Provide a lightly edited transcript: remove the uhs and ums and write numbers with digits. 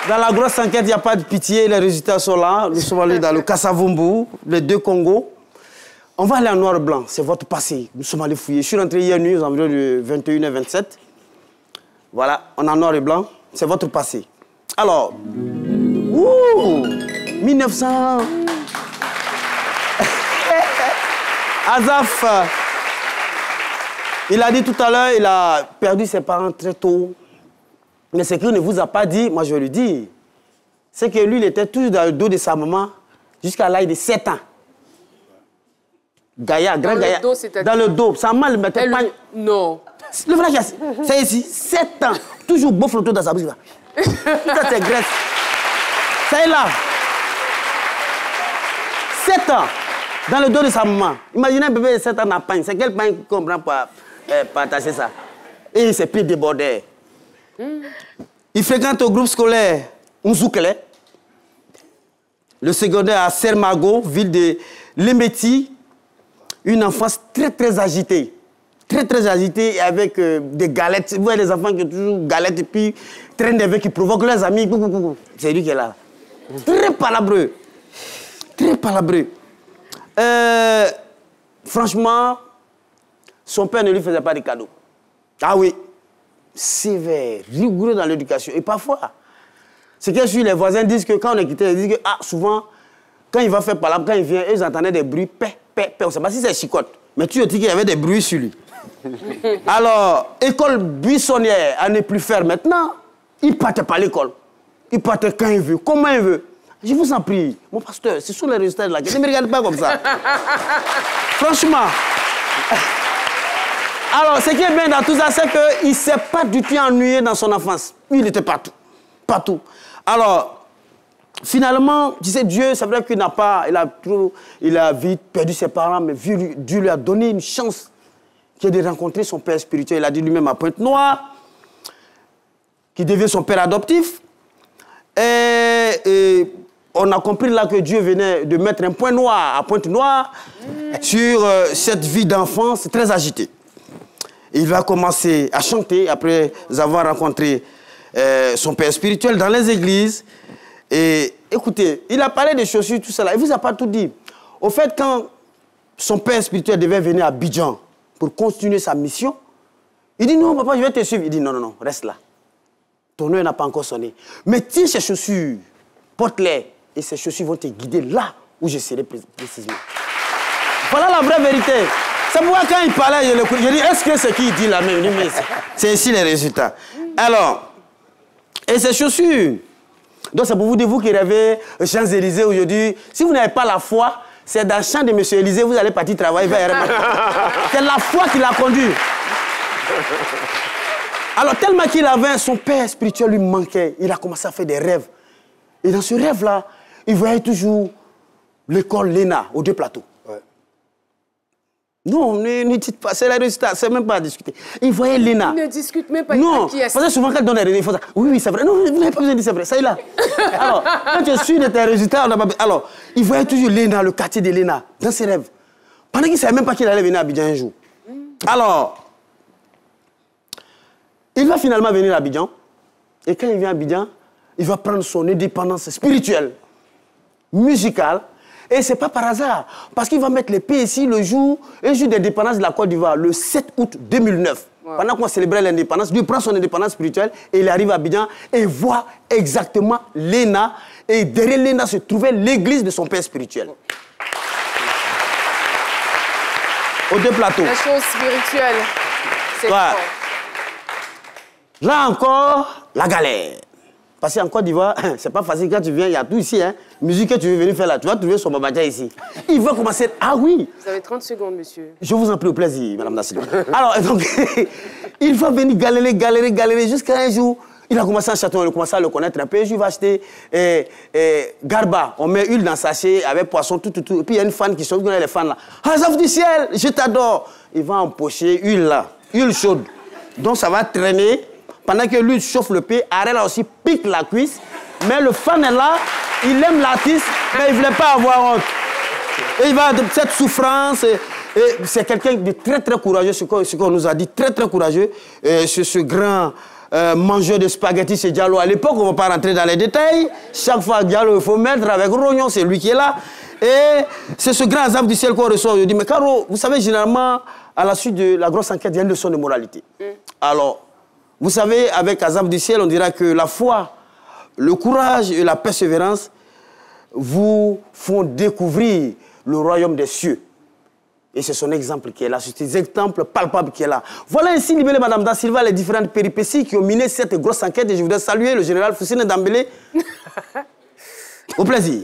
Dans la grosse enquête, il n'y a pas de pitié, les résultats sont là. Nous sommes allés dans le Kassavumbu, les deux Congos. On va aller en noir et blanc, c'est votre passé. Nous sommes allés fouiller. Je suis rentré hier nuit, aux environs de 21h27. Voilà, on est en noir et blanc, c'est votre passé. Alors, 1900... Azaf, il a dit tout à l'heure, il a perdu ses parents très tôt. Mais ce qu'il ne vous a pas dit, moi je lui dis, c'est que lui, il était toujours dans le dos de sa maman jusqu'à l'âge de 7 ans. Gaïa, grand Gaïa. Dans le dos, sa maman ne mettait pas... Non. Le vrai, c'est ici, 7 ans. Toujours beau flotteur dans sa bouche. Tout ça, c'est graisse. Ça est là. 7 ans. Dans le dos de sa maman. Imaginez un bébé de 7 ans dans pain. C'est quel pain qu'on prend pour partager ça? Et il s'est pris débordé. Il fréquente au groupe scolaire Nzoukele, le secondaire à Sermago, ville de Lemeti. Une enfance très, très agitée. Très, très agitée et avec des galettes. Vous voyez les enfants qui ont toujours galettes et puis très nerveux qui provoquent leurs amis. C'est lui qui est là. Très palabreux. Très palabreux. Franchement, son père ne lui faisait pas de cadeaux. Ah oui. Sévère, rigoureux dans l'éducation. Et parfois, c'est que les voisins disent que quand on est quitté, ils disent que souvent, quand il va faire palabre, quand il vient, ils entendaient des bruits, paix. On ne sait pas si c'est chicotte. Mais tu as dit qu'il y avait des bruits sur lui. Alors, école buissonnière, à ne plus faire maintenant, il partait pas à l'école. Il partait quand il veut, comment il veut. Je vous en prie, mon pasteur, ce sont les résultats de la guerre. Ne me regarde pas comme ça. Franchement. Alors, ce qui est bien dans tout ça, c'est qu'il ne s'est pas du tout ennuyé dans son enfance. Il était partout. Partout. Alors, finalement, tu sais, Dieu, c'est vrai qu'il n'a pas... Il a vite perdu ses parents, mais Dieu lui a donné une chance qui est de rencontrer son père spirituel. Il a dit lui-même à Pointe-Noire, qui devient son père adoptif. Et on a compris là que Dieu venait de mettre un point noir à Pointe-Noire sur cette vie d'enfance très agitée. Il va commencer à chanter après avoir rencontré son père spirituel dans les églises. Et écoutez, il a parlé des chaussures, tout ça là. Il ne vous a pas tout dit. Au fait, quand son père spirituel devait venir à Abidjan pour continuer sa mission, il dit non, papa, je vais te suivre. Il dit non, non, non, reste là. Ton heure n'a pas encore sonné. Mais tiens ces chaussures, porte-les, et ces chaussures vont te guider là où je serai précisément. Voilà la vraie vérité. C'est pourquoi quand il parlait, je dis, est-ce que c'est qui dit la même? C'est ici les résultats. Alors, et ces chaussures, donc c'est pour vous dire, vous qui rêvez aux Champs-Élysées aujourd'hui, si vous n'avez pas la foi, c'est dans le champ de M. Élysée, vous allez partir travailler vers RMA. C'est la foi qui l'a conduit. Alors, tellement qu'il avait, son père spirituel lui manquait, il a commencé à faire des rêves. Et dans ce rêve-là, il voyait toujours l'école Léna, aux 2 plateaux. Ouais. Non, ne dites pas, c'est les résultats, c'est même pas à discuter. Il voyait Léna. Il ne discute même pas. Non, parce que souvent quand on donne des résultats, il faut ça. Oui, oui, c'est vrai. Non, vous n'avez pas besoin de dire c'est vrai, ça est là. Alors, quand tu suis de tes résultats, on n'a pas... Alors, il voyait toujours Léna, le quartier de Léna, dans ses rêves. Pendant qu'il ne savait même pas qu'il allait venir à Abidjan un jour. Alors, il va finalement venir à Abidjan. Et quand il vient à Abidjan, il va prendre son indépendance spirituelle, musicale. Et ce n'est pas par hasard. Parce qu'il va mettre les pieds ici le jour d'indépendance de la Côte d'Ivoire, le 7 août 2009. Wow. Pendant qu'on célébrait l'indépendance, lui prend son indépendance spirituelle et il arrive à Abidjan et voit exactement Léna. Et derrière Léna se trouvait l'église de son père spirituel. Aux 2 plateaux. La chose spirituelle, c'est fort. Là encore, la galère. Parce qu'en Côte d'Ivoire, c'est pas facile quand tu viens, il y a tout ici. Hein. Musique que tu veux venir faire là, tu vas trouver son babadja ici. Il va commencer... Ah oui. Vous avez 30 secondes, monsieur. Je vous en prie au plaisir, madame Nassili. Alors, donc, il va venir galérer jusqu'à un jour. Il a commencé à chanter, on a commencé à le connaître un peu. Un jour, il va acheter garba. On met huile dans sachet avec poisson, tout. Et puis, il y a une fan qui chante, vous connaissez les fans là. Azaf du ciel, je t'adore. Il va empocher huile là, huile chaude. Donc, ça va traîner. Pendant que lui chauffe le pied, Arel aussi pique la cuisse. Mais le fan est là, il aime l'artiste, mais il ne voulait pas avoir honte. Et il va de cette souffrance. Et c'est quelqu'un de très, très courageux, ce qu'on nous a dit, très, très courageux. C'est ce grand mangeur de spaghettis, c'est Diallo à l'époque. On ne va pas rentrer dans les détails. Chaque fois, Diallo, il faut mettre avec Rognon, c'est lui qui est là. Et c'est ce grand exemple du ciel qu'on reçoit aujourd'hui. Mais Caro, vous savez, généralement, à la suite de la grosse enquête, il y a une leçon de moralité. Alors, vous savez, avec Azam du ciel, on dira que la foi, le courage et la persévérance vous font découvrir le royaume des cieux. Et c'est son exemple qui est là, c'est des exemples palpables qui est là. Voilà ainsi libellé, Madame Da Silva, les différentes péripéties qui ont miné cette grosse enquête. Et je voudrais saluer le général Foussine Dambélé. Au plaisir.